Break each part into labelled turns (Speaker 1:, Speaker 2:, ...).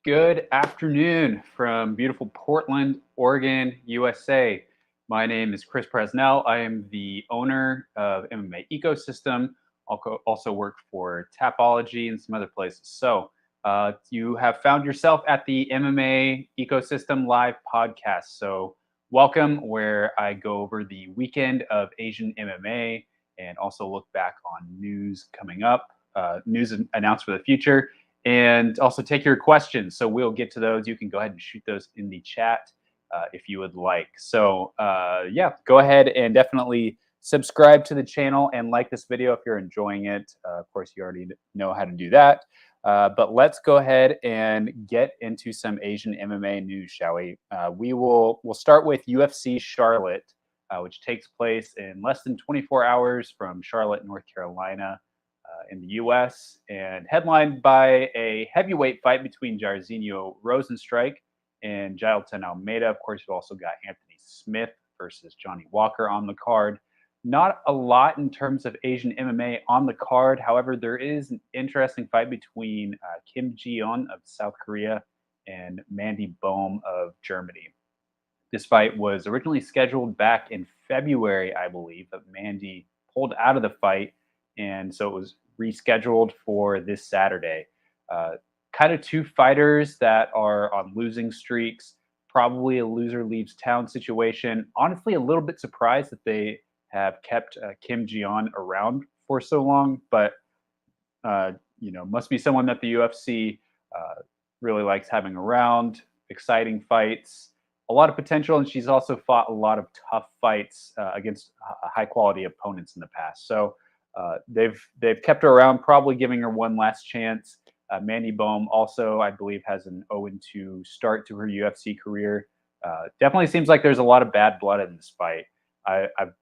Speaker 1: Good afternoon from beautiful Portland, Oregon, USA. My name is Chris Presnell. I am the owner of MMA Ecosystem. Also work for Tapology and some other places. So you have found yourself at the MMA Ecosystem Live podcast. So welcome, where I go over the weekend of Asian MMA and also look back on news coming up, news announced for the future, and also take your questions. So we'll get to those. You can go ahead and shoot those in the chat if you would like. So yeah, go ahead and definitely subscribe to the channel and like this video if you're enjoying it. Of course, you already know how to do that. But let's go ahead and get into some Asian MMA news, shall we? We'll start with UFC Charlotte, which takes place in less than 24 hours from Charlotte, North Carolina, in the U.S., and headlined by a heavyweight fight between Jairzinho Rozenstruik and Jailton Almeida. Of course, you've also got Anthony Smith versus Johnny Walker on the card. Not a lot in terms of Asian MMA on the card. However, there is an interesting fight between Kim Ji-yeon of South Korea and Mandy Bohm of Germany. This fight was originally scheduled back in February, I believe, but Mandy pulled out of the fight, and so it was rescheduled for this Saturday. Kind of two fighters that are on losing streaks, probably a loser leaves town situation. Honestly, a little bit surprised that they have kept Kim Ji-yeon around for so long, but must be someone that the UFC really likes having around. Exciting fights, a lot of potential, and she's also fought a lot of tough fights against high quality opponents in the past. So they've kept her around, probably giving her one last chance. Mandy Bohm also, I believe, has an 0-2 start to her UFC career. Definitely seems like there's a lot of bad blood in this fight. I've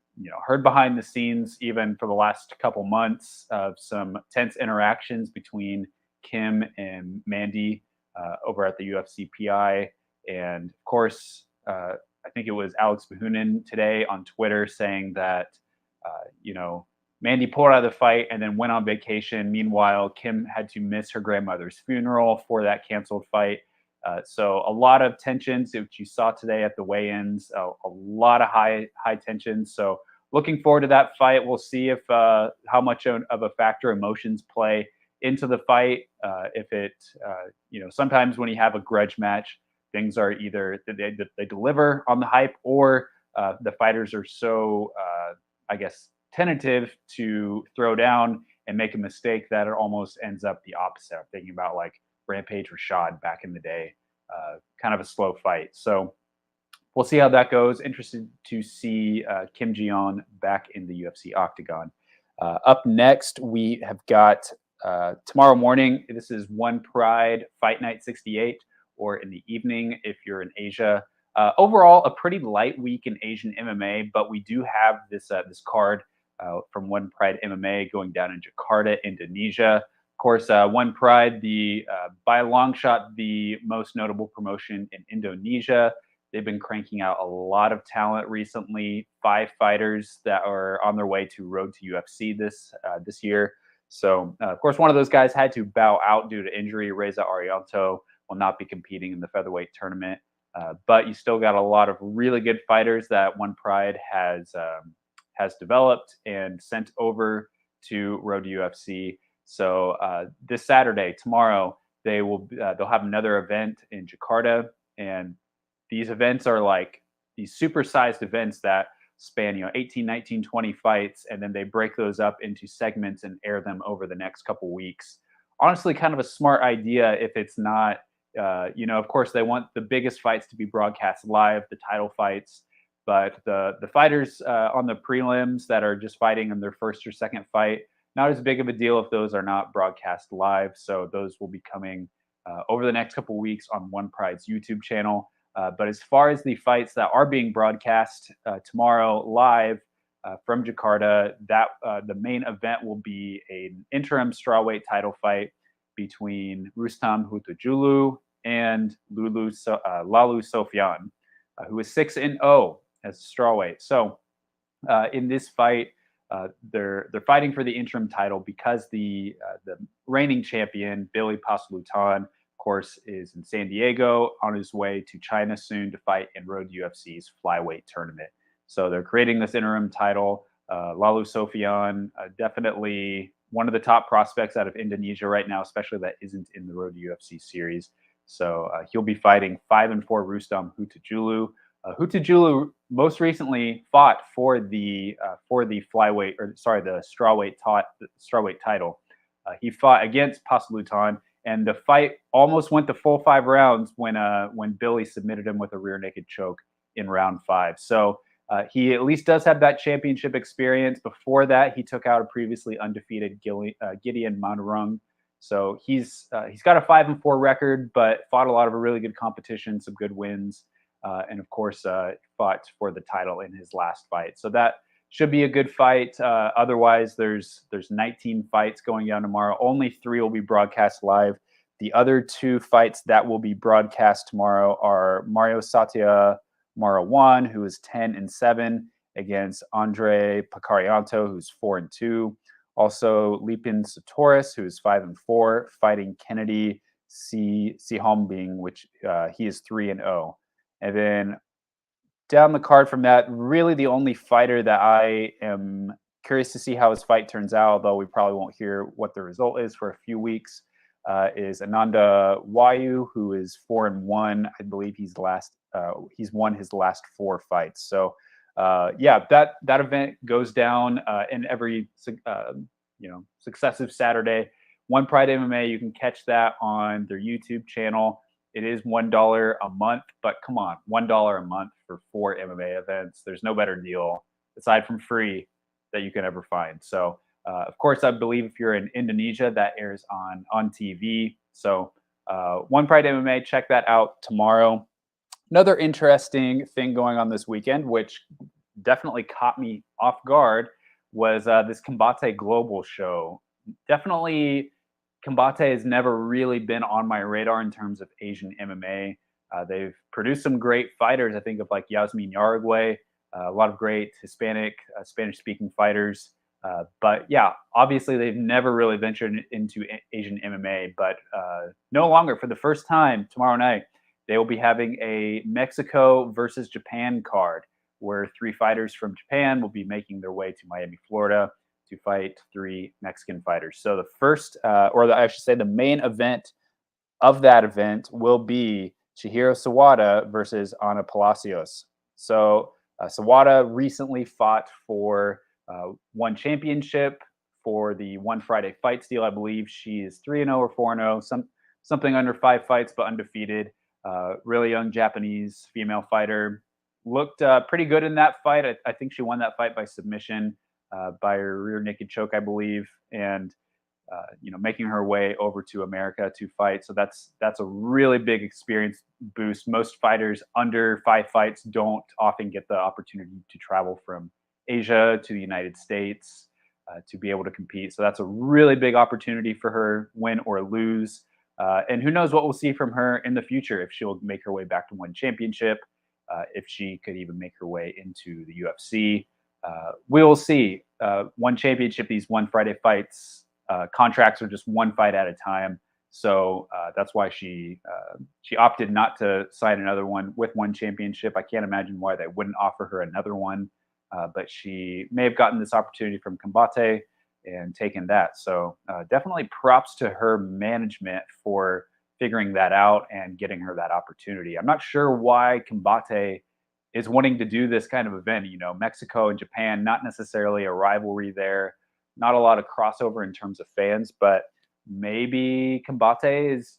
Speaker 1: heard behind the scenes, even for the last couple months, of some tense interactions between Kim and Mandy over at the UFC PI. And of course, I think it was Alex Bahunin today on Twitter saying that, Mandy pulled out of the fight and then went on vacation. Meanwhile, Kim had to miss her grandmother's funeral for that canceled fight. So a lot of tensions, which you saw today at the weigh-ins, a lot of high tensions. So looking forward to that fight. We'll see if how much of a factor emotions play into the fight. If it, sometimes when you have a grudge match, things are either they deliver on the hype, or the fighters are so, I guess, tentative to throw down and make a mistake that it almost ends up the opposite. I'm thinking about like Rampage Rashad back in the day, kind of a slow fight. So we'll see how that goes. Interested to see Kim Ji-yeon back in the UFC octagon. Up next, we have got tomorrow morning. This is One Pride Fight Night 68, or in the evening if you're in Asia. Overall, a pretty light week in Asian MMA, but we do have this card from One Pride MMA going down in Jakarta, Indonesia. Of course, One Pride, by a long shot, the most notable promotion in Indonesia. They've been cranking out a lot of talent recently. 5 fighters that are on their way to Road to UFC this year. So, of course, one of those guys had to bow out due to injury. Reza Arianto will not be competing in the featherweight tournament. But you still got a lot of really good fighters that One Pride has developed and sent over to Road to UFC. So this Saturday, tomorrow, they'll have another event in Jakarta, and these events are like these supersized events that span 18, 19, 20 fights, and then they break those up into segments and air them over the next couple weeks. Honestly, kind of a smart idea if it's not, of course, they want the biggest fights to be broadcast live, the title fights. But the fighters on the prelims that are just fighting in their first or second fight, not as big of a deal if those are not broadcast live. So those will be coming over the next couple of weeks on One Pride's YouTube channel. But as far as the fights that are being broadcast tomorrow live from Jakarta, the main event will be an interim strawweight title fight between Rustam Hutajulu and Lalu Sofian, who is 6-0 as a strawweight. So in this fight, they're fighting for the interim title because the reigning champion Billy Paslutan, of course, is in San Diego, on his way to China soon to fight in Road UFC's flyweight tournament. So they're creating this interim title. Lalu Sofian, definitely one of the top prospects out of Indonesia right now, especially that isn't in the Road UFC series. So he'll be fighting 5-4 Rustam Hutajulu. Hutajulu most recently fought for the flyweight, or sorry, the strawweight title. He fought against Paslutan, and the fight almost went the full 5 rounds when Billy submitted him with a rear naked choke in round 5. So he at least does have that championship experience. Before that, he took out a previously undefeated Gideon Manurung. So he's got a 5-4 record, but fought a lot of really good competition, some good wins, and of course fought for the title in his last fight. So that should be a good fight. Otherwise, there's 19 fights going down tomorrow. Only 3 will be broadcast live. The other 2 fights that will be broadcast tomorrow are Mario Satya Marawan, who is 10-7, against Andre Pacarianto, who's 4-2. Also, Lipin Satoris, who is 5-4, fighting Kennedy Sihombing, which he is 3-0. And then down the card from that, really the only fighter that I am curious to see how his fight turns out, although we probably won't hear what the result is for a few weeks, is Ananda Wayu, who is 4-1. I believe he's won his last 4 fights. So that event goes down in every successive Saturday. One Pride MMA, you can catch that on their YouTube channel. It is $1 a month, but come on, $1 a month for 4 MMA events. There's no better deal aside from free that you can ever find. So, of course, I believe if you're in Indonesia, that airs on TV. So, One Pride MMA, check that out tomorrow. Another interesting thing going on this weekend, which definitely caught me off guard, was this Combate Global show. Definitely, Combate has never really been on my radar in terms of Asian MMA. They've produced some great fighters. I think of like Yasmin Yargway, a lot of great Hispanic, Spanish-speaking fighters. But yeah, obviously they've never really ventured into Asian MMA. But no longer, for the first time tomorrow night, they will be having a Mexico versus Japan card, where 3 fighters from Japan will be making their way to Miami, Florida, to fight 3 Mexican fighters. So the first, I should say the main event of that event will be Chihiro Sawada versus Ana Palacios. So Sawada recently fought for one championship for the One Friday Fights deal. I believe she is 3-0 or 4-0, something under 5 fights, but undefeated. Really young Japanese female fighter. Looked pretty good in that fight. I think she won that fight by submission. By her rear naked choke, I believe, and making her way over to America to fight. So that's a really big experience boost. Most fighters under 5 fights don't often get the opportunity to travel from Asia to the United States to be able to compete. So that's a really big opportunity for her, win or lose. And who knows what we'll see from her in the future, if she'll make her way back to one championship, if she could even make her way into the UFC. We will see. One championship, these One Friday Fights contracts are just 1 fight at a time. So that's why she opted not to sign another one with one championship. I can't imagine why they wouldn't offer her another one. But she may have gotten this opportunity from Combate and taken that. So definitely props to her management for figuring that out and getting her that opportunity. I'm not sure why Combate is wanting to do this kind of event. Mexico and Japan, not necessarily a rivalry there, not a lot of crossover in terms of fans, but maybe Combate is,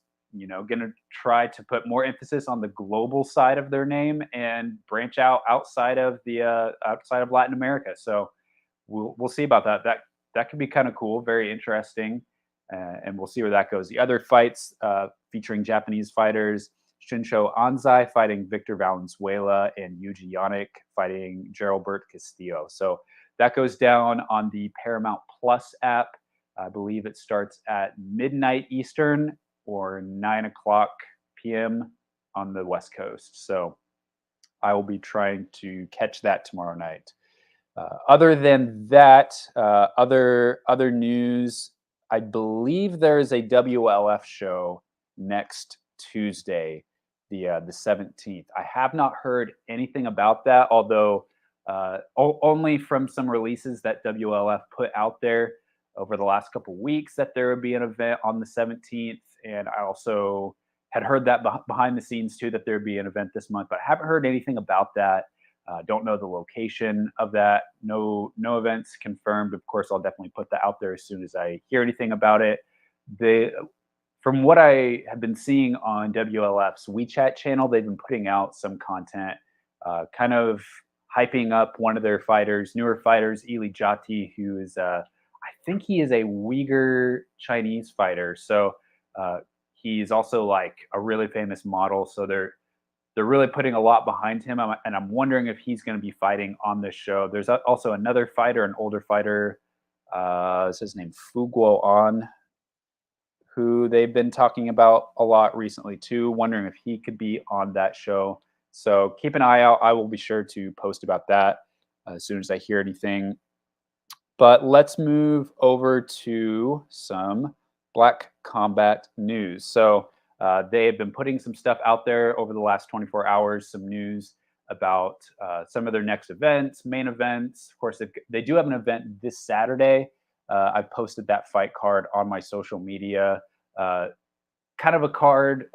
Speaker 1: going to try to put more emphasis on the global side of their name and branch out outside of Latin America. So we'll see about that. That could be kind of cool, very interesting, and we'll see where that goes. The other fights featuring Japanese fighters: Shinsho Anzai fighting Victor Valenzuela, and Yuji Yannick fighting Geraldbert Castillo. So that goes down on the Paramount Plus app. I believe it starts at midnight Eastern or 9:00 p.m. on the West Coast. So I will be trying to catch that tomorrow night. Other than that, other news, I believe there is a WLF show next Tuesday, the 17th. I have not heard anything about that, although only from some releases that WLF put out there over the last couple weeks that there would be an event on the 17th, and I also had heard that behind the scenes too that there would be an event this month, but I haven't heard anything about that. Don't know the location of that. No events confirmed. Of course, I'll definitely put that out there as soon as I hear anything about it. They, from what I have been seeing on WLF's WeChat channel, they've been putting out some content, kind of hyping up one of their fighters, newer fighters, Ili Jati, who is, I think he is a Uyghur Chinese fighter. So he's also like a really famous model. So they're really putting a lot behind him, and I'm wondering if he's going to be fighting on this show. There's also another fighter, an older fighter, is his name Fuguo An, who they've been talking about a lot recently too. Wondering if he could be on that show. So keep an eye out. I will be sure to post about that as soon as I hear anything. But let's move over to some Black Combat news. So they have been putting some stuff out there over the last 24 hours, some news about some of their next events, main events. Of course, they do have an event this Saturday. I've posted that fight card on my social media. Kind of a card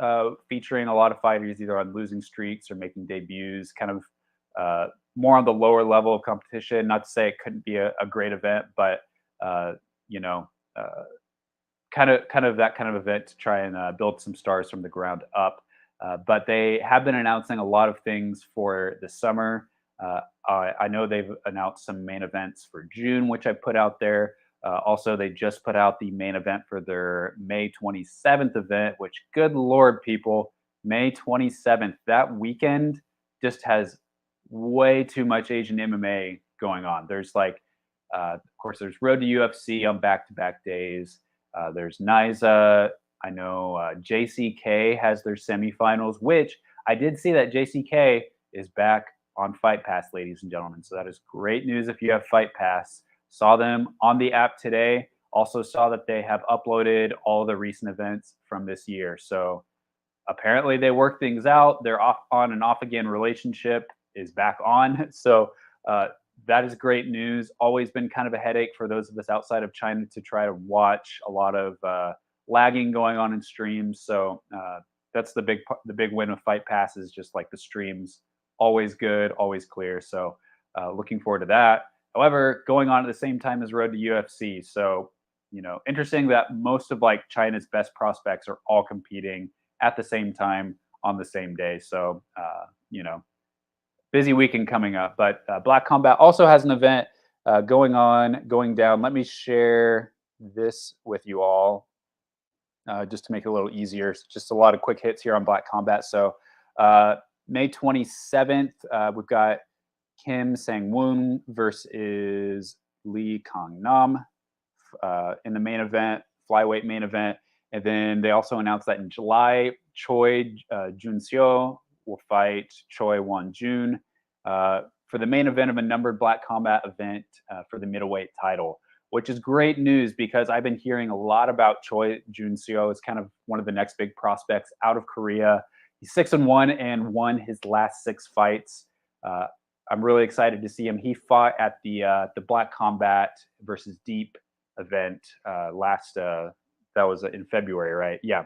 Speaker 1: featuring a lot of fighters either on losing streaks or making debuts, kind of more on the lower level of competition. Not to say it couldn't be a great event, but you know, kind of that kind of event to try and build some stars from the ground up. But they have been announcing a lot of things for the summer. I know they've announced some main events for June, which I put out there. Also, they just put out the main event for their May 27th event, which, good Lord, people, May 27th, that weekend just has way too much Asian MMA going on. There's like, of course, there's Road to UFC on back-to-back days. There's NYSA. I know JCK has their semifinals, which I did see that JCK is back on Fight Pass, ladies and gentlemen. So that is great news if you have Fight Pass. Saw them on the app today. Also saw that they have uploaded all the recent events from this year. So apparently they work things out. Their off on and off again relationship is back on. So that is great news. Always been kind of a headache for those of us outside of China to try to watch. A lot of lagging going on in streams. So that's the big win with Fight Pass is just like the streams, always good, always clear. So looking forward to that. However, going on at the same time as Road to UFC. So, interesting that most of like China's best prospects are all competing at the same time on the same day. So, busy weekend coming up. But Black Combat also has an event going down. Let me share this with you all just to make it a little easier. Just a lot of quick hits here on Black Combat. So, May 27th, we've got Kim Sang-woon versus Lee Kang-nam in the main event, flyweight main event. And then they also announced that in July, Choi Jun-seo will fight Choi Won-jun for the main event of a numbered Black Combat event for the middleweight title, which is great news because I've been hearing a lot about Choi Jun-seo as kind of one of the next big prospects out of Korea. He's 6-1 and won his last 6 fights. I'm really excited to see him. He fought at the Black Combat versus Deep event that was in February, right? Yeah,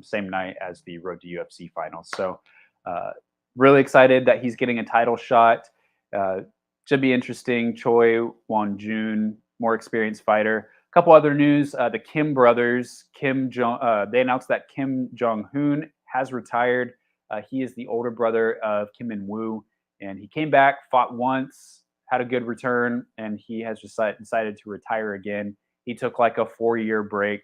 Speaker 1: same night as the Road to UFC finals. So really excited that he's getting a title shot. Should be interesting. Choi Won-jun, more experienced fighter. A couple other news: the Kim brothers, they announced that Kim Jong-hoon has retired. He is the older brother of Kim Min-woo. And he came back, fought once, had a good return, and he has decided to retire again. He took like a 4-year break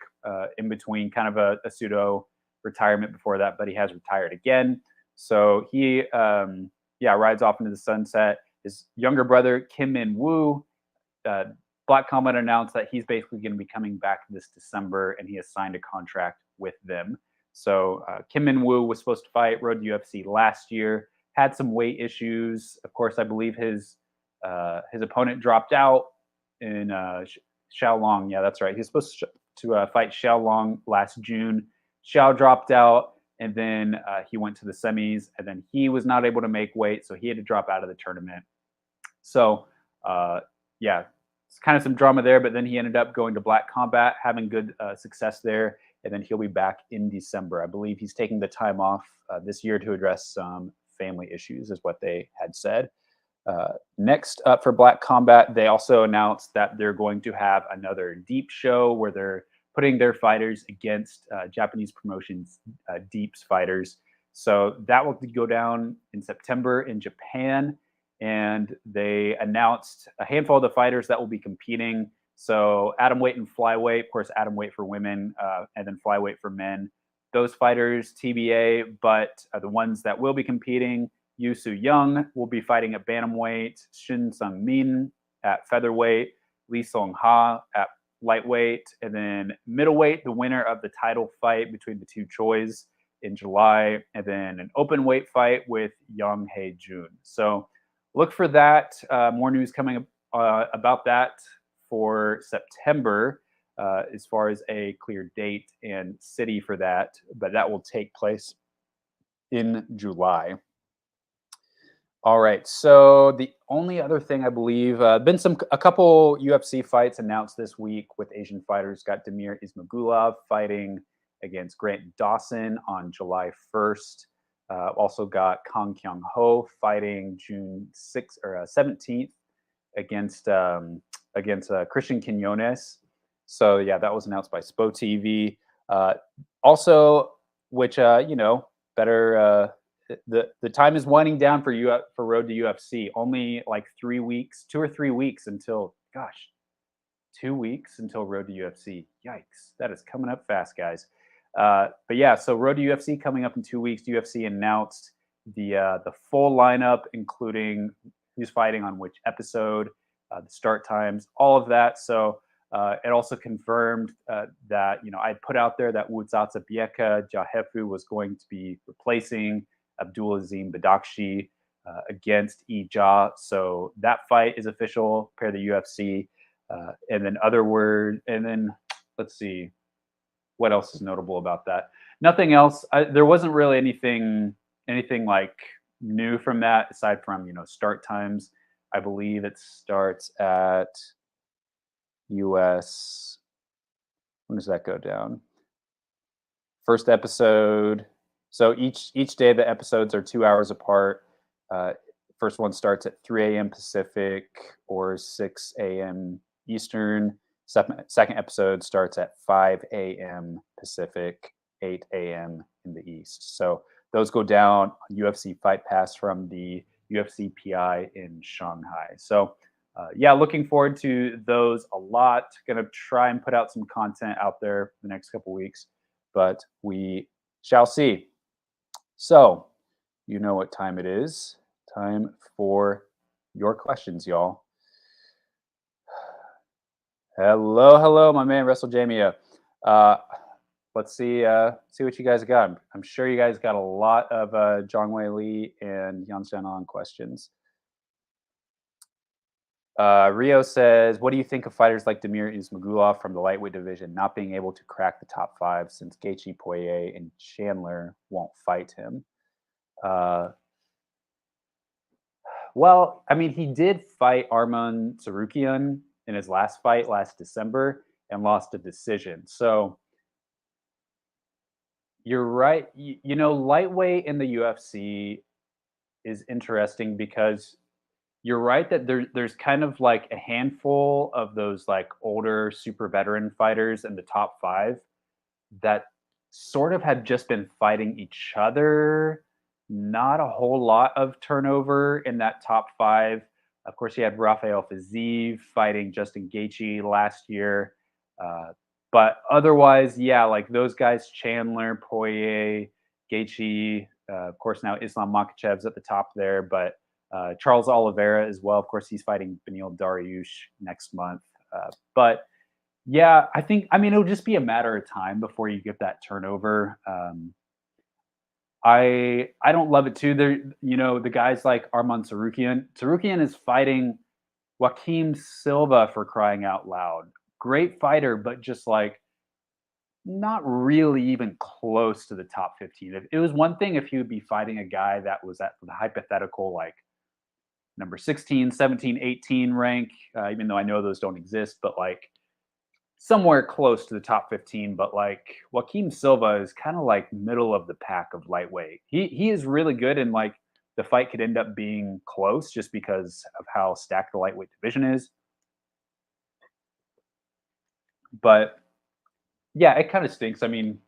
Speaker 1: in between, kind of a pseudo retirement before that, but he has retired again. So he, rides off into the sunset. His younger brother, Kim Min-woo, Black Combat announced that he's basically going to be coming back this December, and he has signed a contract with them. So Kim Min-woo was supposed to fight Road to UFC last year. Had some weight issues. Of course, I believe his opponent dropped out in Xiaolong. Yeah, that's right. He's supposed to fight Xiaolong last June. Xiao dropped out, and then he went to the semis, and then he was not able to make weight, so he had to drop out of the tournament. So, yeah, it's kind of some drama there, but then he ended up going to Black Combat, having good success there, and then he'll be back in December. I believe he's taking the time off this year to address some family issues, is what they had said. Next up for Black Combat, they also announced that they're going to have another deep show where they're putting their fighters against Japanese promotions, Deeps fighters. So that will go down in September in Japan. And they announced a handful of the fighters that will be competing. So atom weight and flyweight, of course, atom weight for women, and then flyweight for men. Those fighters, TBA, but the ones that will be competing, Yu Su Young will be fighting at bantamweight, Shin Sung Min at featherweight, Lee Song Ha at lightweight, and then middleweight, the winner of the title fight between the two Chois in July, and then an open weight fight with Young Hae Jun. So look for that. More news coming about that for September as far as a clear date and city for that, but that will take place in July. All right. So the only other thing I believe been a couple UFC fights announced this week with Asian fighters. Got Damir Ismagulov fighting against Grant Dawson on July 1st. Also got Kang Kyung Ho fighting June 6th or 17th against Christian Quinones. So yeah, that was announced by SPO TV. Also, which better. The time is winding down for Road to UFC. Only like 3 weeks, 2 or 3 weeks until 2 weeks until Road to UFC. Yikes, that is coming up fast, guys. But yeah, so Road to UFC coming up in 2 weeks. UFC announced the full lineup, including who's fighting on which episode, the start times, all of that. So it also confirmed that I put out there that Wutsatsa Bieka Jahefu was going to be replacing Abdulazim Badakshi against Ija. So that fight is official per the UFC. And then let's see what else is notable about that. Nothing else. There wasn't really anything like new from that aside from start times. I believe it starts at US. When does that go down? First episode. So each day the episodes are 2 hours apart. First one starts at 3 a.m. Pacific or 6 a.m. Eastern. Second episode starts at 5 a.m. Pacific, 8 a.m. in the East. So those go down on UFC Fight Pass from the UFC PI in Shanghai. So yeah, looking forward to those a lot. Going to try and put out some content out there the next couple weeks, but we shall see. So, you know what time it is. Time for your questions, y'all. Hello, my man, Russell Jamia. Let's see what you guys got. I'm sure you guys got a lot of Zhang Wei Li and Yan Xianan questions. Rio says, what do you think of fighters like Damir Ismagulov from the lightweight division not being able to crack the top 5 since Gaethje, Poirier, and Chandler won't fight him? Well, I mean, he did fight Arman Tsarukyan in his last fight last December and lost a decision. So you're right. Lightweight in the UFC is interesting because you're right that there's kind of like a handful of those like older super veteran fighters in the top 5 that sort of have just been fighting each other. Not a whole lot of turnover in that top 5. Of course, you had Rafael Fiziev fighting Justin Gaethje last year. But otherwise, yeah, like those guys, Chandler, Poirier, Gaethje, of course, now Islam Makhachev's at the top there, but Charles Oliveira as well. Of course, he's fighting Beneil Dariush next month. But yeah, I mean, it'll just be a matter of time before you get that turnover. I don't love it too. There, the guys like Arman Tsarukyan. Tsarukyan is fighting Joaquim Silva, for crying out loud. Great fighter, but just like not really even close to the top 15. It was one thing if he would be fighting a guy that was at the hypothetical like number 16, 17, 18 rank, even though I know those don't exist, but like somewhere close to the top 15. But like Joaquin Silva is kind of like middle of the pack of lightweight. He is really good, and like the fight could end up being close just because of how stacked the lightweight division is. But yeah, it kind of stinks. I mean,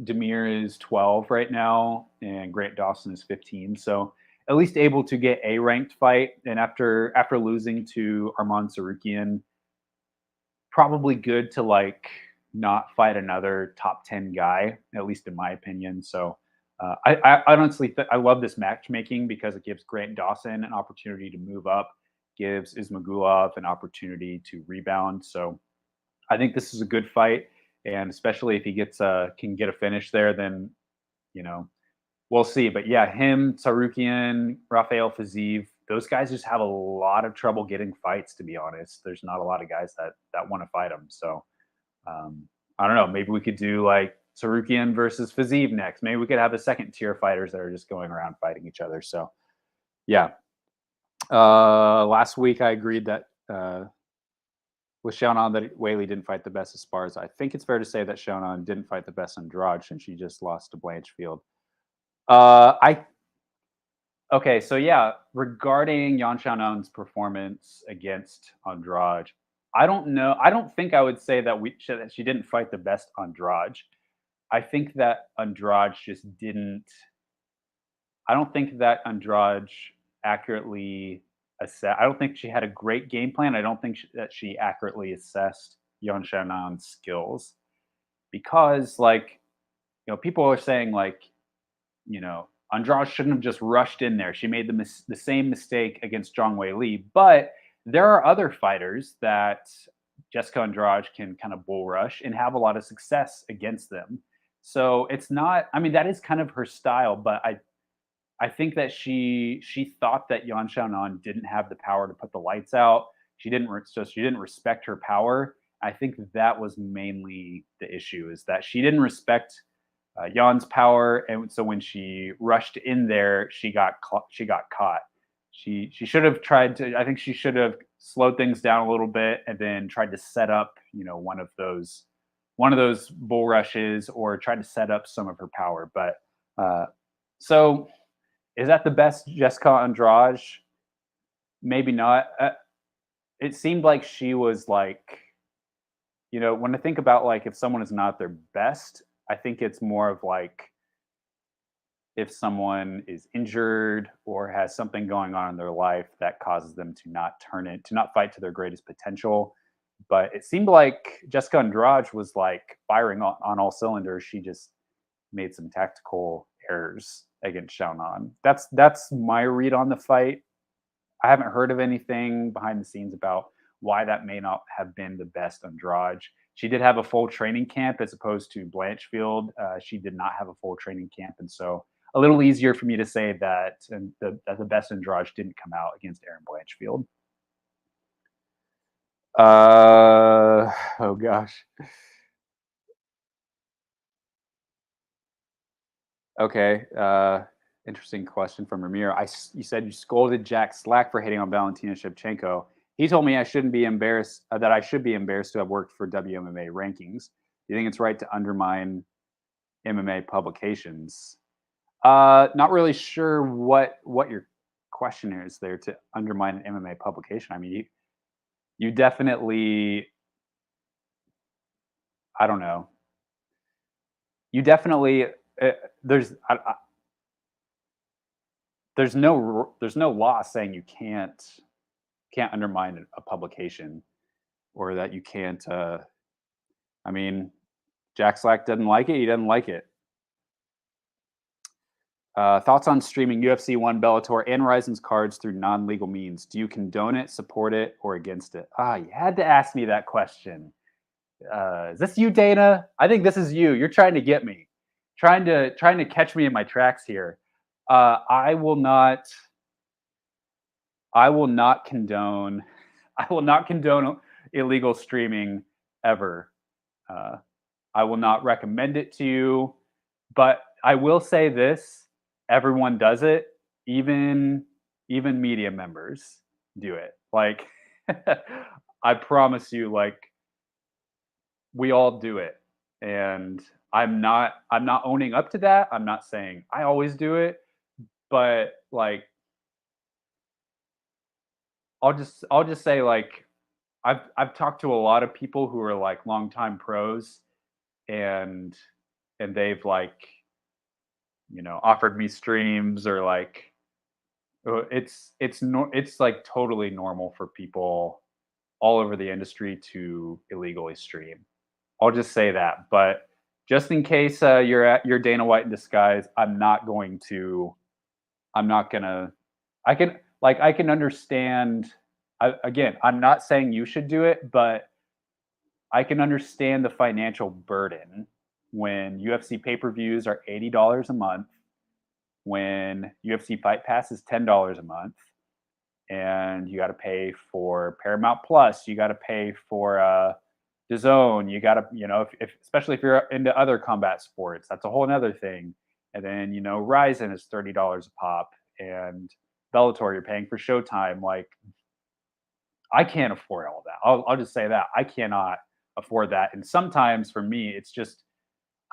Speaker 1: Demir is 12 right now, and Grant Dawson is 15. So at least able to get a ranked fight. And after losing to Arman Sarukian, probably good to like not fight another top 10 guy, at least in my opinion. So I honestly I love this matchmaking because it gives Grant Dawson an opportunity to move up, gives Ismagulov an opportunity to rebound. So I think this is a good fight, and especially if he gets can get a finish there, then you know we'll see. But yeah, him, Sarukian, Rafael Fiziev, those guys just have a lot of trouble getting fights. To be honest, there's not a lot of guys that want to fight them. So um, I don't know. Maybe we could do like Sarukian versus Fiziev next. Maybe we could have a second tier fighters that are just going around fighting each other. So yeah. Last week I agreed that with Xiaonan that Whaley didn't fight the best as spars. I think it's fair to say that Xiaonan didn't fight the best Andrade since she just lost to Blanchfield. I Okay, so yeah, regarding Yan Xiaonan's performance against Andrade, I don't know. I don't think I would say that she didn't fight the best Andrade. I think that Andrade just didn't. I don't think that Andrade accurately assessed. I don't think she had a great game plan. I don't think that she accurately assessed Yan Xiaonan's skills because, like, people are saying like, Andrade shouldn't have just rushed in there. She made the same mistake against Zhang Wei Li, but there are other fighters that Jessica Andrade can kind of bull rush and have a lot of success against them. So it's not. I mean, that is kind of her style, but I think that she thought that Yan Xiaonan didn't have the power to put the lights out. So she didn't respect her power. I think that was mainly the issue is that she didn't respect Jan's power, and so when she rushed in there, she got caught. She should have tried to. I think she should have slowed things down a little bit and then tried to set up, one of those bull rushes or tried to set up some of her power. But so is that the best Jessica Andrade? Maybe not. It seemed like she was like, when I think about like if someone is not their best, I think it's more of like if someone is injured or has something going on in their life that causes them to not fight to their greatest potential. But it seemed like Jessica Andrade was like firing on all cylinders. She just made some tactical errors against Xiaonan. That's my read on the fight. I haven't heard of anything behind the scenes about why that may not have been the best Andrade. She did have a full training camp as opposed to Blanchfield. She did not have a full training camp, and so a little easier for me to say that the best Andrade didn't come out against Aaron Blanchfield. Oh gosh. Okay. Interesting question from Ramiro. You said you scolded Jack Slack for hitting on Valentina Shevchenko. He told me I shouldn't be embarrassed, that I should be embarrassed to have worked for WMMA rankings. Do you think it's right to undermine MMA publications? Not really sure what your question is there to undermine an MMA publication. I mean, you definitely, I don't know. You definitely uh, there's there's no law saying you can't undermine a publication or that you can't. I mean, Jack Slack doesn't like it. He doesn't like it. Thoughts on streaming UFC 1, Bellator, and Risen's cards through non-legal means? Do you condone it, support it, or against it? You had to ask me that question. Is this you, Dana? I think this is you. You're trying to get me, trying to catch me in my tracks here. I will not. I will not condone. I will not condone illegal streaming ever. Uh, I will not recommend it to you, but I will say this, everyone does it, even even media members do it. Like I promise you, like we all do it. And I'm not owning up to that. I'm not saying I always do it, but like I'll just say like I've talked to a lot of people who are like longtime pros and they've like, offered me streams or like it's like totally normal for people all over the industry to illegally stream. I'll just say that. But just in case you're Dana White in disguise, I'm not gonna. I can understand. Again, I'm not saying you should do it, but I can understand the financial burden when UFC pay-per-views are $80 a month, when UFC Fight Pass is $10 a month, and you got to pay for Paramount Plus, you got to pay for DAZN, you got to, if especially if you're into other combat sports, that's a whole another thing. And then Ryzen is $30 a pop, and Bellator you're paying for Showtime. Like I can't afford all that. I'll just say that I cannot afford that. And sometimes for me, it's just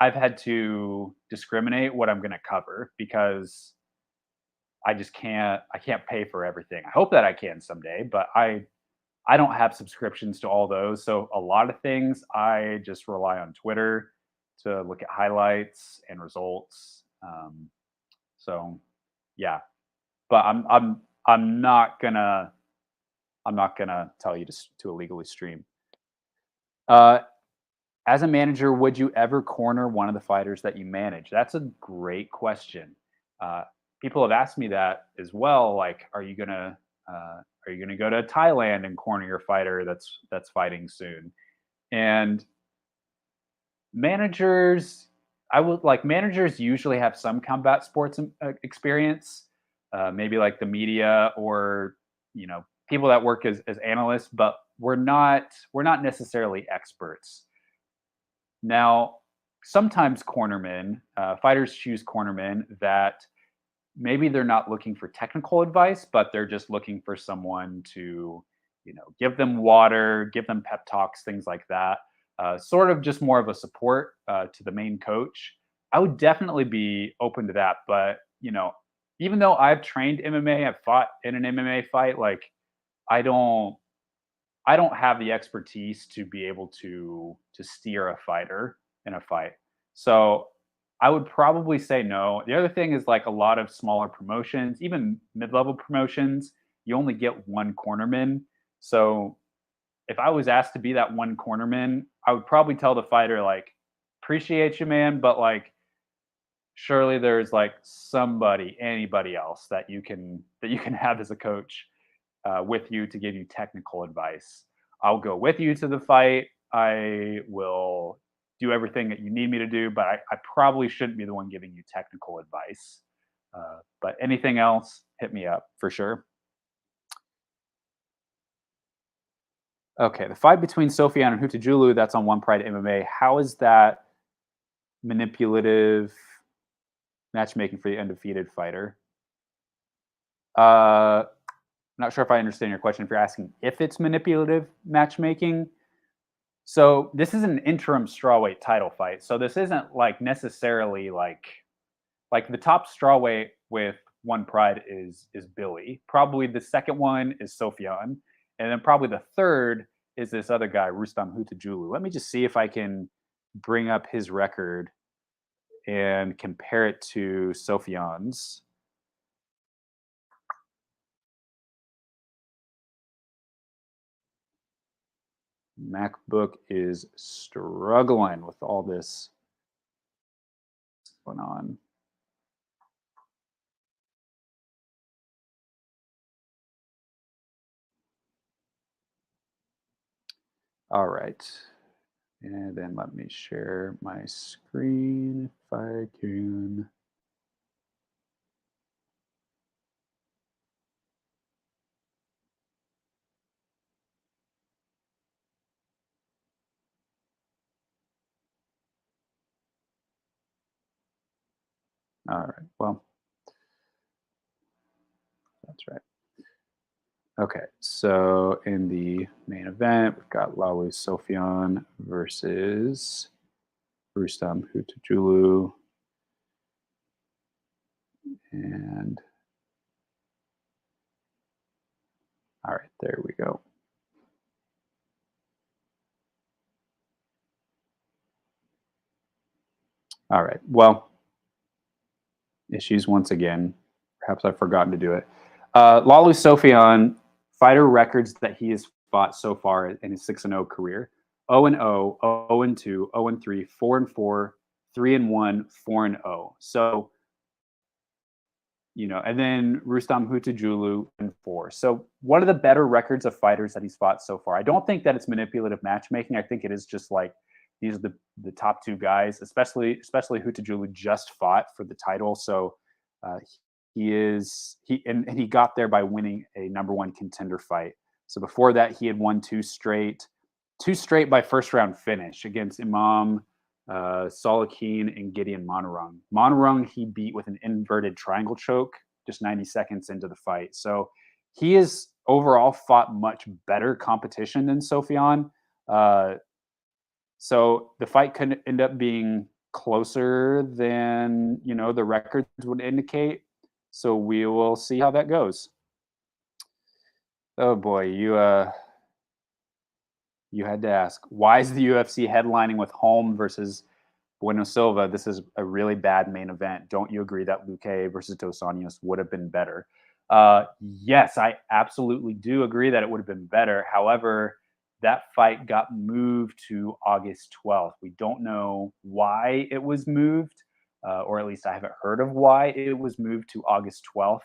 Speaker 1: I've had to discriminate what I'm going to cover because I just can't. I can't pay for everything. I hope that I can someday, but I don't have subscriptions to all those. So a lot of things I just rely on Twitter to look at highlights and results. So yeah, but I'm not gonna tell you to illegally stream. Uh, as a manager, would you ever corner one of the fighters that you manage? That's a great question. Uh, People have asked me that as well. Like, are you gonna go to Thailand and corner your fighter that's fighting soon? And managers, I would like managers usually have some combat sports experience, maybe like the media or people that work as analysts, but we're not necessarily experts. Now, sometimes cornermen, fighters choose cornermen that maybe they're not looking for technical advice, but they're just looking for someone to, give them water, give them pep talks, things like that. Sort of just more of a support to the main coach. I would definitely be open to that, but even though I've trained MMA, I've fought in an MMA fight, like I don't I don't have the expertise to be able to steer a fighter in a fight. So I would probably say no. The other thing is like a lot of smaller promotions, even mid-level promotions, you only get one cornerman. So if I was asked to be that one cornerman, I would probably tell the fighter like, appreciate you, man, but like surely there's like anybody else that you can have as a coach with you to give you technical advice. I'll go with you to the fight. I will do everything that you need me to do, but I probably shouldn't be the one giving you technical advice. But anything else, hit me up for sure. Okay, the fight between Sofian and Hutajulu, that's on One Pride MMA. How is that manipulative matchmaking for the undefeated fighter? I'm not sure if I understand your question. If you're asking if it's manipulative matchmaking, so this is an interim strawweight title fight. So this isn't like necessarily like the top strawweight with One Pride is Billy. Probably the second one is Sofian, and then probably the third is this other guy Rustam Hutajulu. Let me just see if I can bring up his record and compare it to Sofian's. MacBook is struggling with all this going on. All right. And then let me share my screen if I can. All right. Well, that's right. Okay. So in the main event, we've got Lalu Sofian versus Rustam Hutajulu. And all right, there we go. All right. Well, issues once again. Perhaps I've forgotten to do it. Lalu Sofian, fighter records that he has fought so far in his 6-0 career: 0-0, 0-2, 0-3, 4-4, 3-1, 4-0. So, and then Rustam Hutajulu and 4. So one of the better records of fighters that he's fought so far. I don't think that it's manipulative matchmaking. I think it is just like these are the top two guys, especially Hutajulu just fought for the title. So uh, and he got there by winning a number one contender fight. So before that, he had won two straight by first round finish against Imam Solakine and Gideon Monarung. Monarung he beat with an inverted triangle choke just 90 seconds into the fight. So he has overall fought much better competition than Sofian. So the fight could end up being closer than the records would indicate. So we will see how that goes. Oh boy, you had to ask. Why is the UFC headlining with Holm versus Bueno Silva? This is a really bad main event. Don't you agree that Luque versus Dos Anjos would have been better? Yes, I absolutely do agree that it would have been better. However, that fight got moved to August 12th. We don't know why it was moved, or at least I haven't heard of why it was moved to August 12th.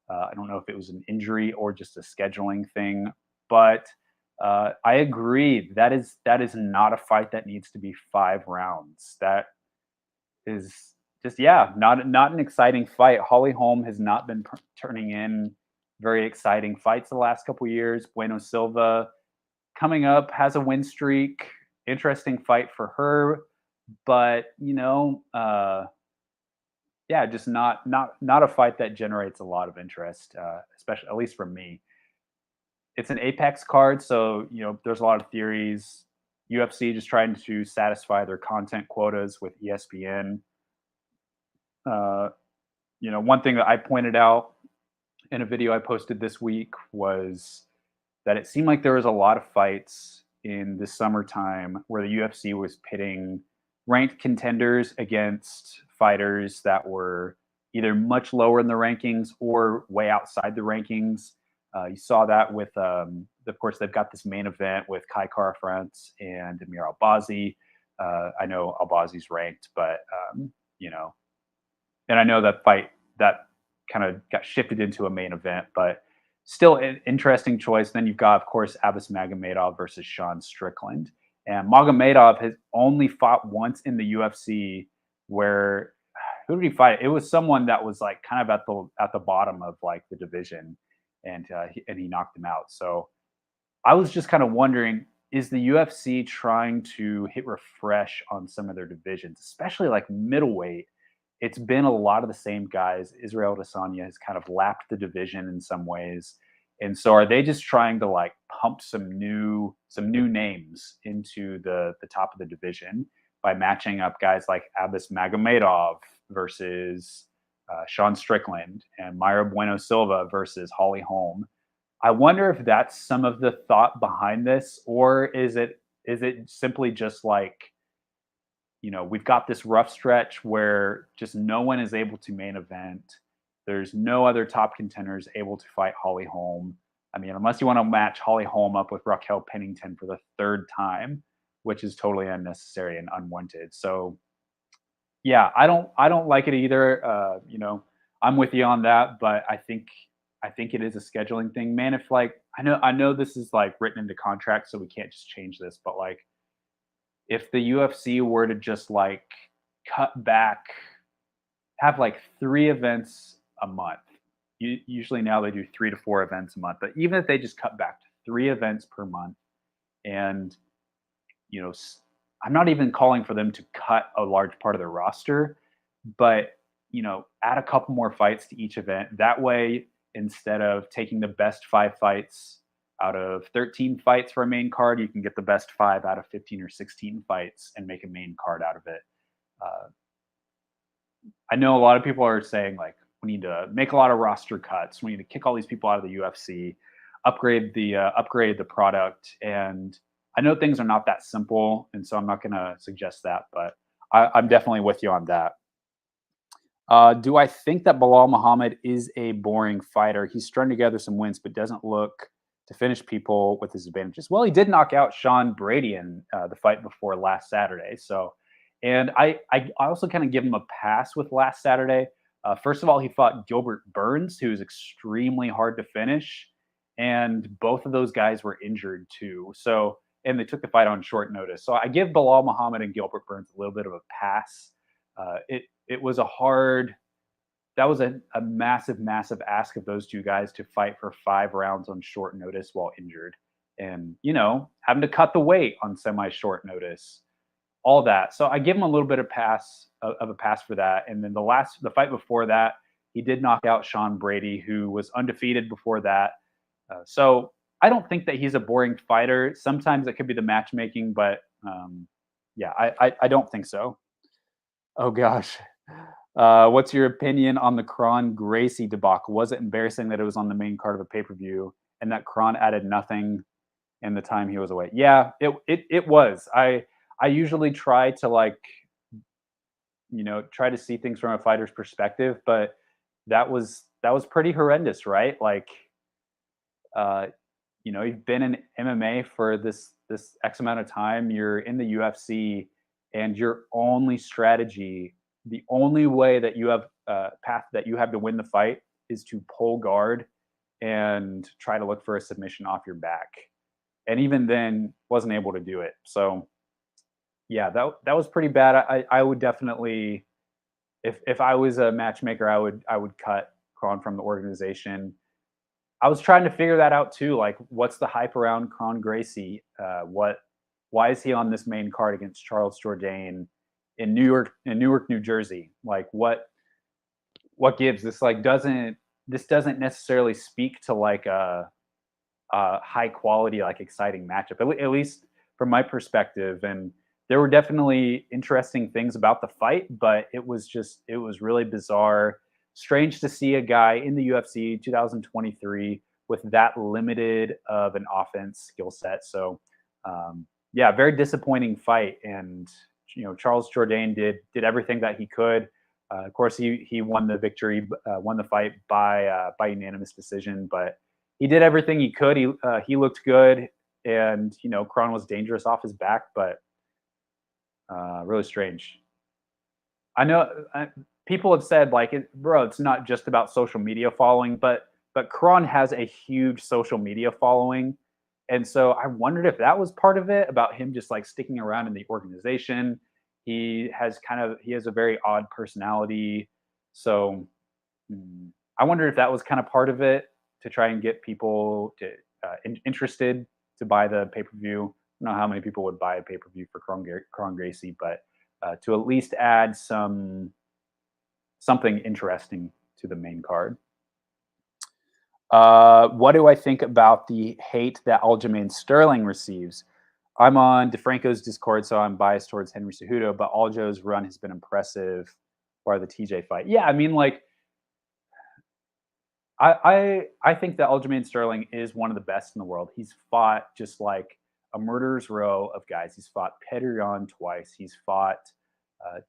Speaker 1: I don't know if it was an injury or just a scheduling thing, but I agree. That is not a fight that needs to be 5 rounds. That is just not an exciting fight. Holly Holm has not been turning in very exciting fights the last couple years. Bueno Silva coming up has a win streak. Interesting fight for her, but just not a fight that generates a lot of interest, especially at least from me. It's an Apex card, so there's a lot of theories. UFC just trying to satisfy their content quotas with ESPN. Uh, one thing that I pointed out in a video I posted this week was that it seemed like there was a lot of fights in the summertime where the UFC was pitting ranked contenders against fighters that were either much lower in the rankings or way outside the rankings. You saw that with, of course, they've got this main event with Kai Kara France and Amir Albazi. I know Albazi's ranked, but and I know that fight that kind of got shifted into a main event, but still an interesting choice. Then you've got, of course, Abbas Magomedov versus Sean Strickland. And Magomedov has only fought once in the UFC where who did he fight? It was someone that was like kind of at the bottom of like the division, and he knocked him out. So I was just kind of wondering, is the UFC trying to hit refresh on some of their divisions, especially like middleweight? It's been a lot of the same guys. Israel Adesanya has kind of lapped the division in some ways. And so are they just trying to like pump some new names into the top of the division by matching up guys like Abbas Magomedov versus Sean Strickland and Mayra Bueno Silva versus Holly Holm? I wonder if that's some of the thought behind this, or is it simply just like, we've got this rough stretch where just no one is able to main event. There's no other top contenders able to fight Holly Holm. I mean, unless you want to match Holly Holm up with Raquel Pennington for the third time, which is totally unnecessary and unwanted. So yeah, I don't like it either. I'm with you on that, but I think it is a scheduling thing, man. If like I know this is like written into contract, so we can't just change this, but like if the UFC were to just like cut back, have like 3 events a month. Usually now they do 3 to 4 events a month, but even if they just cut back to 3 events per month, and you know, I'm not even calling for them to cut a large part of their roster, but add a couple more fights to each event. That way, instead of taking the best 5 fights out of 13 fights for a main card, you can get the best 5 out of 15 or 16 fights and make a main card out of it. Uh, I know a lot of people are saying like we need to make a lot of roster cuts. We need to kick all these people out of the UFC, upgrade the product, and I know things are not that simple, and so I'm not going to suggest that, but I'm definitely with you on that. Do I think that Bilal Muhammad is a boring fighter? He's strung together some wins, but doesn't look to finish people with his advantages. Well, he did knock out Sean Brady in the fight before last Saturday. So, and I also kind of give him a pass with last Saturday. First of all, he fought Gilbert Burns, who is extremely hard to finish, and both of those guys were injured too. So, and they took the fight on short notice. So I give Bilal Muhammad and Gilbert Burns a little bit of a pass. It was a hard, that was a massive, massive ask of those two guys to fight for 5 rounds on short notice while injured. And, having to cut the weight on semi-short notice, all that. So I give him a little bit of a pass for that. And then the fight before that, he did knock out Sean Brady, who was undefeated before that. So I don't think that he's a boring fighter. Sometimes it could be the matchmaking, but yeah, I don't think so. Oh gosh. What's your opinion on the Kron Gracie debacle? Was it embarrassing that it was on the main card of a pay-per-view and that Kron added nothing in the time he was away? Yeah, it was. I usually try to try to see things from a fighter's perspective, but that was pretty horrendous, right? Like you've been in MMA for this X amount of time, you're in the UFC, and your only strategy, the only way that you have path that you have to win the fight is to pull guard and try to look for a submission off your back. And even then, wasn't able to do it. So yeah, that was pretty bad. I would definitely, if I was a matchmaker, I would cut Kron from the organization. I was trying to figure that out too. Like, what's the hype around Kron Gracie? Why is he on this main card against Charles Jourdain in Newark, New Jersey? Like, what gives? This doesn't necessarily speak to like a high quality, like exciting matchup, at least from my perspective. And there were definitely interesting things about the fight, but it was really bizarre. Strange to see a guy in the UFC 2023 with that limited of an offense skill set. So, yeah, very disappointing fight. And Charles Jourdain did everything that he could. Of course, he won the victory, won the fight by unanimous decision. But he did everything he could. He looked good, and Kron was dangerous off his back, but really strange. I know people have said like, bro, it's not just about social media following, but Kron has a huge social media following, and so I wondered if that was part of it, about him just like sticking around in the organization. He has a very odd personality, so I wondered if that was kind of part of it, to try and get people to interested to buy the pay per view. I don't know how many people would buy a pay per view for Kron Gracie, but to at least add something interesting to the main card. What do I think about the hate that Aljamain Sterling receives? I'm on DeFranco's Discord, so I'm biased towards Henry Cejudo, but Aljo's run has been impressive for the TJ fight. Yeah, I mean, like, I think that Aljamain Sterling is one of the best in the world. He's fought just like a murderer's row of guys. He's fought Petr Yan twice. He's fought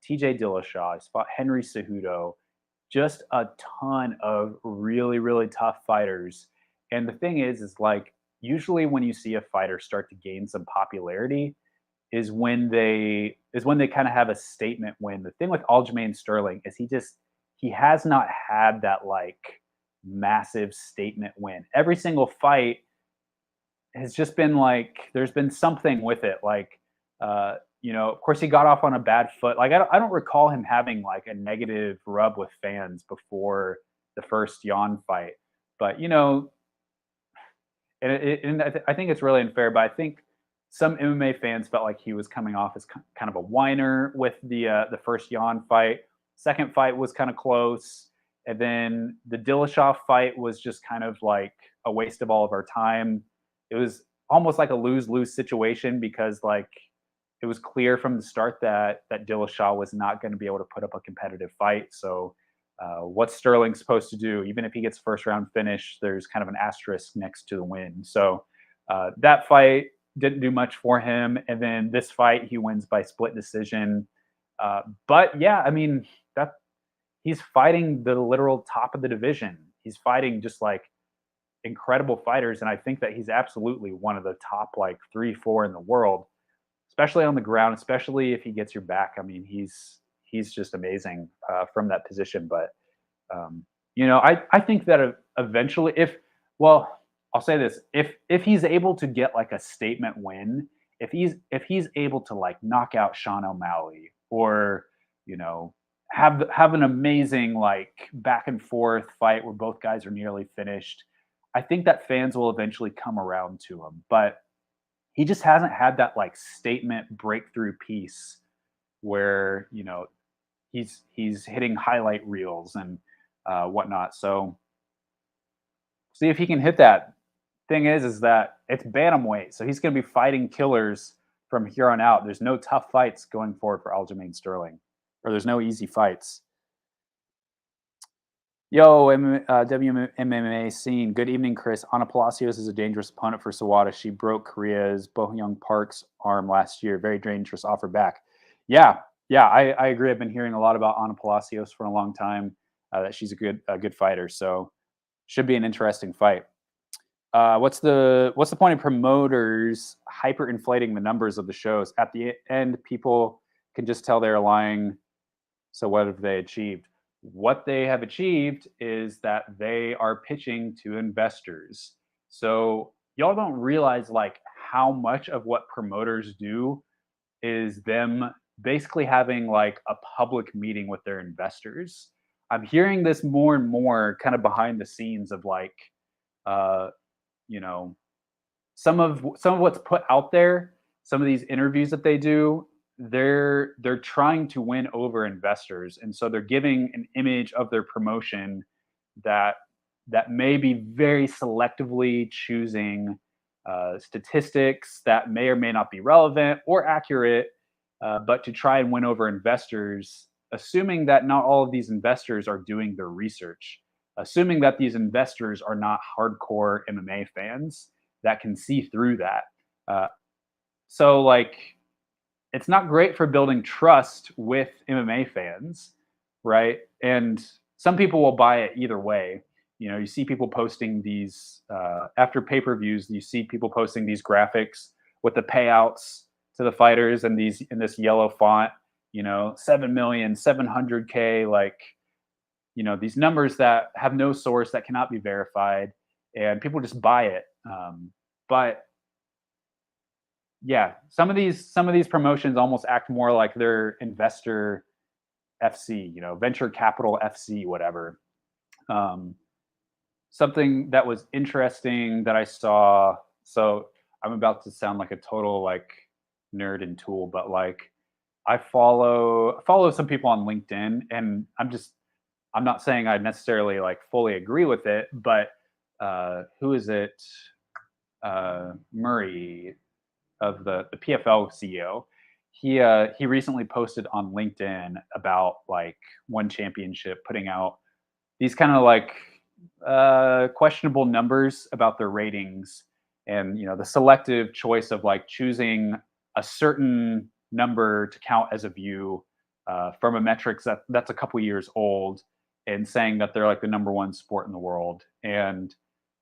Speaker 1: TJ Dillashaw. He's fought Henry Cejudo. Just a ton of really, really tough fighters. And the thing is like, usually when you see a fighter start to gain some popularity is when they kind of have a statement win. The thing with Aljamain Sterling is he has not had that like massive statement win. Every single fight has just been like, there's been something with it. Like, of course he got off on a bad foot. Like, I don't recall him having like a negative rub with fans before the first Yan fight, but and I think it's really unfair, but I think some MMA fans felt like he was coming off as kind of a whiner with the first Yan fight. Second fight was kind of close. And then the Dillashaw fight was just kind of like a waste of all of our time. It was almost like a lose-lose situation because like it was clear from the start that Dillashaw was not going to be able to put up a competitive fight. So what's Sterling supposed to do? Even if he gets first round finish, there's kind of an asterisk next to the win. So that fight didn't do much for him. And then this fight, he wins by split decision. But yeah, I mean, that he's fighting the literal top of the division. He's fighting just like incredible fighters. And I think that he's absolutely one of the top like 3, 4 in the world, especially on the ground, especially if he gets your back. I mean, he's just amazing from that position. But I think that eventually, well, I'll say this: if he's able to get like a statement win, if he's able to like knock out Sean O'Malley, or you know have an amazing like back and forth fight where both guys are nearly finished, I think that fans will eventually come around to him. But he just hasn't had that like statement breakthrough piece where he's hitting highlight reels and whatnot. So see if he can hit that. Thing is that it's bantamweight, so he's going to be fighting killers from here on out. There's no tough fights going forward for Aljamain Sterling, or there's no easy fights. Yo, WMMA scene. Good evening, Chris. Ana Palacios is a dangerous opponent for Sawada. She broke Korea's Bohyung Park's arm last year. Very dangerous off her back. Yeah, I agree. I've been hearing a lot about Ana Palacios for a long time. That she's a good fighter. So should be an interesting fight. What's the point of promoters hyperinflating the numbers of the shows? At the end, people can just tell they're lying. So what have they achieved? What they have achieved is that they are pitching to investors. So y'all don't realize like how much of what promoters do is them basically having like a public meeting with their investors. I'm hearing this more and more kind of behind the scenes of like some of what's put out there, some of these interviews that they do, they're trying to win over investors, and so they're giving an image of their promotion that may be very selectively choosing statistics that may or may not be relevant or accurate, but to try and win over investors, assuming that not all of these investors are doing their research, assuming that these investors are not hardcore MMA fans that can see through that. So, like, it's not great for building trust with MMA fans, right? And some people will buy it either way. You see people posting these after pay-per-views. You see people posting these graphics with the payouts to the fighters and these in this yellow font. 7 million, 700K, like these numbers that have no source, that cannot be verified, and people just buy it. But yeah, some of these promotions almost act more like they're investor FC, venture capital FC, whatever. Something that was interesting that I saw. So I'm about to sound like a total like nerd and tool, but like I follow some people on LinkedIn, and I'm not saying I necessarily like fully agree with it, but who is it? Murray of the PFL CEO. He recently posted on LinkedIn about like One Championship putting out these kind of like questionable numbers about their ratings, and the selective choice of like choosing a certain number to count as a view from a metrics that's a couple years old, and saying that they're like the number one sport in the world. And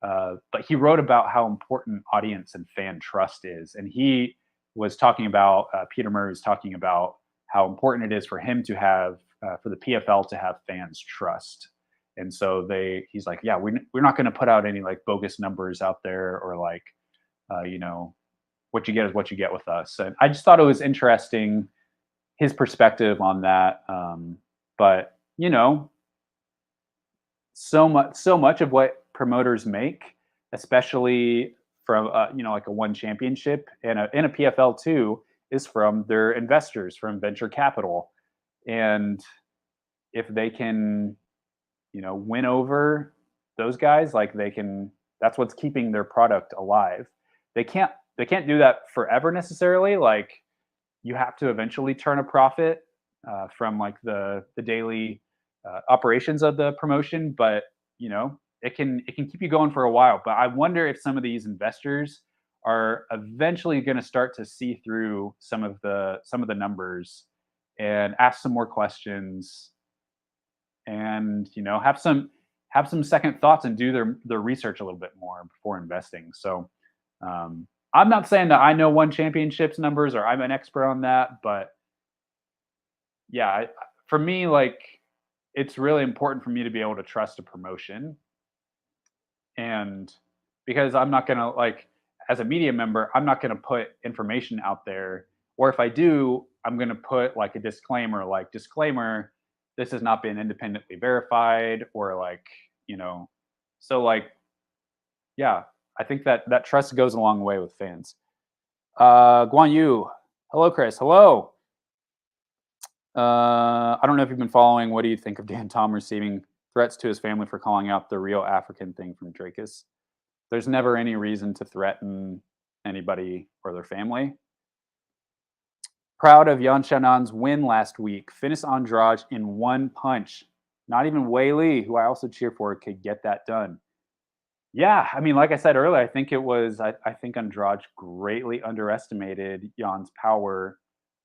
Speaker 1: but he wrote about how important audience and fan trust is, and he was talking about Peter Murray was talking about how important it is for him to have for the PFL to have fans trust. And so he's like, yeah, we're not going to put out any like bogus numbers out there, or like what you get is what you get with us. And I just thought it was interesting, his perspective on that. But so much of what promoters make, especially from like a One Championship and a PFL too, is from their investors, from venture capital. And if they can, win over those guys, like they can, that's what's keeping their product alive. They can't they can't do that forever necessarily. Like you have to eventually turn a profit from like the daily operations of the promotion, but it can keep you going for a while. But I wonder if some of these investors are eventually going to start to see through some of the numbers and ask some more questions, and have some second thoughts and do their research a little bit more before investing. So I'm not saying that I know one championships numbers or I'm an expert on that, but yeah, for me, like it's really important for me to be able to trust a promotion, and because I'm not gonna like as a media member, I'm not gonna put information out there, or if I do, I'm gonna put like a disclaimer, like disclaimer, this has not been independently verified, or like you know, so like yeah, I think that trust goes a long way with fans. Guan Yu, hello, Chris, hello. I don't know if you've been following. What do you think of Dan Tom receiving threats to his family for calling out the real African thing from Drakus? There's never any reason to threaten anybody or their family. Proud of Yan Xiaonan's win last week. Finished Andrade in one punch. Not even Wei Li, who I also cheer for, could get that done. Yeah, I mean, like I said earlier, I think it was. I think Andrade greatly underestimated Jan's power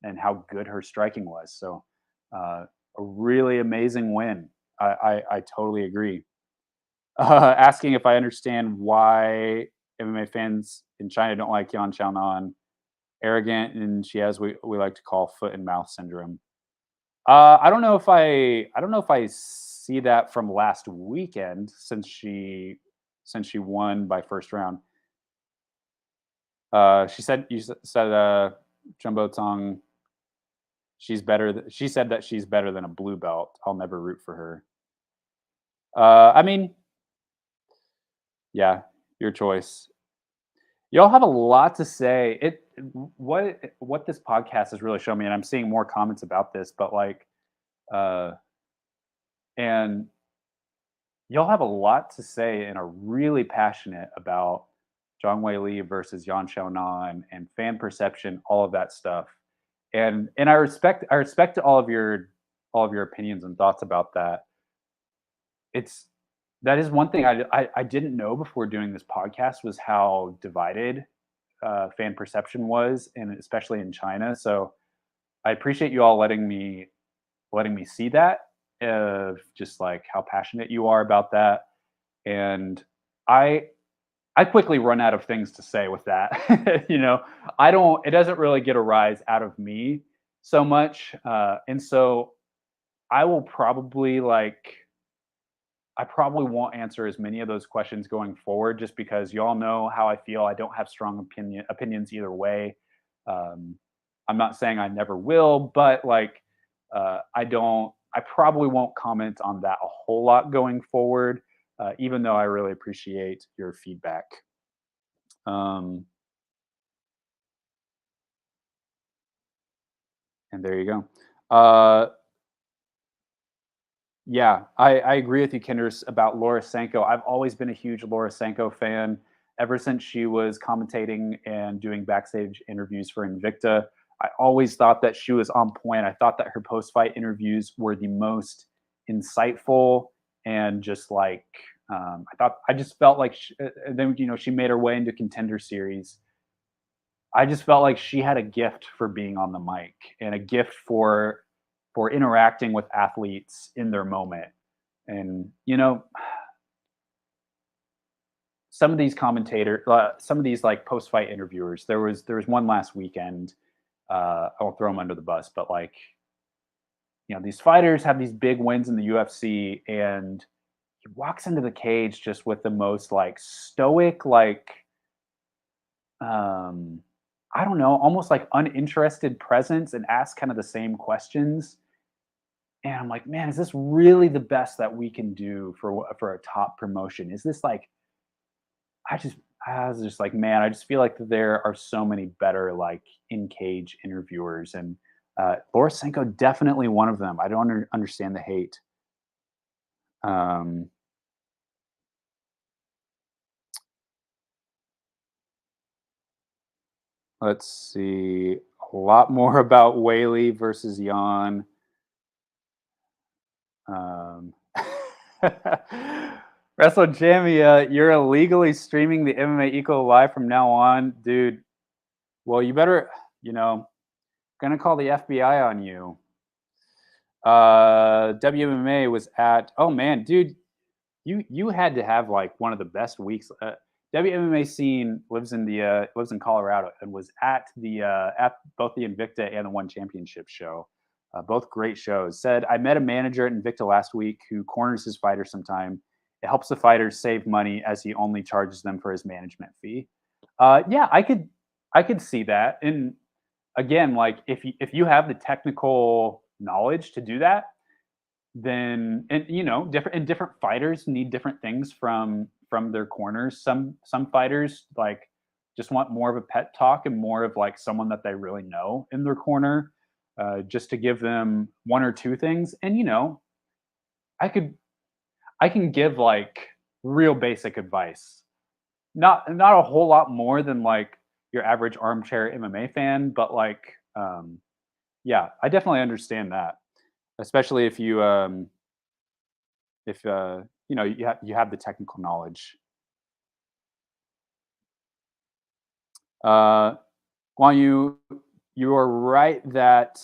Speaker 1: and how good her striking was. So, a really amazing win. I totally agree. Asking if I understand why MMA fans in China don't like Yan Xiaonan, arrogant, and she has we like to call foot and mouth syndrome. I don't know if I see that from last weekend since she won by first round. She said said Jumbo Tong. She said that she's better than a blue belt. I'll never root for her. I mean, yeah, your choice. Y'all have a lot to say. What this podcast has really shown me, and I'm seeing more comments about this, but like, uh, and y'all have a lot to say and are really passionate about Zhang Wei Li versus Yan Xiaonan and fan perception, all of that stuff. And I respect all of your opinions and thoughts about that. It's that is one thing I didn't know before doing this podcast was how divided fan perception was, and especially in China. So I appreciate you all letting me see that of just like how passionate you are about that. And I I quickly run out of things to say with that. I don't. It doesn't really get a rise out of me so much, and so I will probably like. I probably won't answer as many of those questions going forward, just because y'all know how I feel. I don't have strong opinions either way. Um, I'm not saying I never will, but like I don't. I probably won't comment on that a whole lot going forward, even though I really appreciate your feedback. Um, and there you go. Yeah, I agree with you, Kenders, about Laura Sanko. I've always been a huge Laura Sanko fan ever since she was commentating and doing backstage interviews for Invicta. I always thought that she was on point. I thought that her post fight interviews were the most insightful and just like I just felt like and then she made her way into Contender Series. I just felt like she had a gift for being on the mic and a gift for interacting with athletes in their moment. And some of these like post fight interviewers. There was one last weekend. I won't throw them under the bus, but like these fighters have these big wins in the UFC, and he walks into the cage just with the most like stoic, like um, I don't know, almost like uninterested presence, and asks kind of the same questions. And I'm like, man, is this really the best that we can do for a top promotion? Is this like I just I was just like, man, I just feel like there are so many better like in cage interviewers, and Borisenko, definitely one of them. I don't understand the hate. Um, let's see. A lot more about Whaley versus Jan. Um, Wrestle Jamia, you're illegally streaming the MMA Eco live from now on, dude. Well, you better, gonna call the FBI on you. WMMA was at. Oh man, dude, you had to have like one of the best weeks. WMMA scene lives in Colorado and was at both the Invicta and the One Championship show. Both great shows. Said I met a manager at Invicta last week who corners his fighters sometime. It helps the fighters save money as he only charges them for his management fee. Yeah, I could see that. And again, like if you have the technical knowledge to do that, then and different fighters need different things from their corners. Some fighters like just want more of a pet talk and more of like someone that they really know in their corner, just to give them one or two things. And I could I can give like real basic advice, not a whole lot more than like your average armchair MMA fan, but like yeah, I definitely understand that, especially if you have the technical knowledge. Uh, Guan Yu, you are right that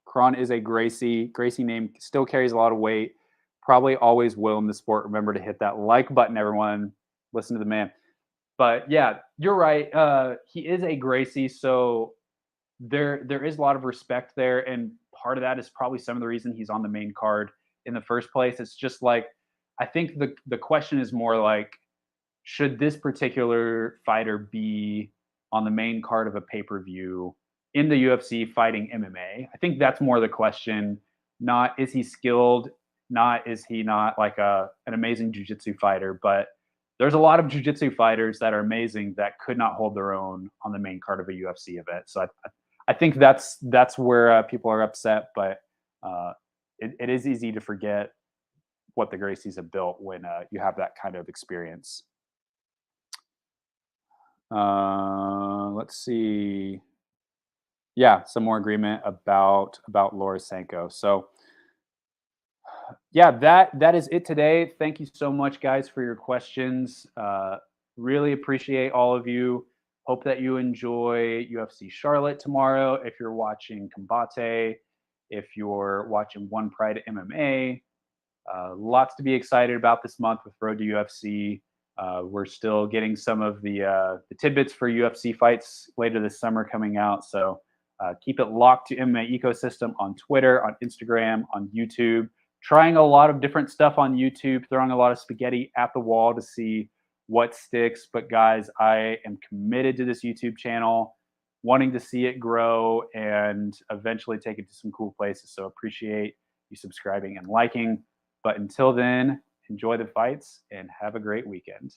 Speaker 1: Kron is a Gracie. Gracie name still carries a lot of weight. Probably always will in the sport. Remember to hit that like button, everyone. Listen to the man. But yeah, you're right. He is a Gracie, so there is a lot of respect there, and part of that is probably some of the reason he's on the main card in the first place. It's just like I think the question is more like, should this particular fighter be on the main card of a pay-per-view in the UFC fighting MMA? I think that's more the question. Not is he skilled, not is he not like an amazing jiu-jitsu fighter, but there's a lot of jiu-jitsu fighters that are amazing that could not hold their own on the main card of a UFC event. So I think that's where people are upset, but it is easy to forget what the Gracies have built when you have that kind of experience. Let's see. Yeah, some more agreement about Laura Sanko. So yeah, that is it today. Thank you so much, guys, for your questions. Really appreciate all of you. Hope that you enjoy UFC Charlotte tomorrow. If you're watching Combate, if you're watching One Pride MMA, lots to be excited about this month with Road to UFC. We're still getting some of the tidbits for UFC fights later this summer coming out. So keep it locked to MMA Ecosystem on Twitter, on Instagram, on YouTube. Trying a lot of different stuff on YouTube, throwing a lot of spaghetti at the wall to see what sticks. But guys, I am committed to this YouTube channel, wanting to see it grow and eventually take it to some cool places. So appreciate you subscribing and liking. But until then, enjoy the fights and have a great weekend.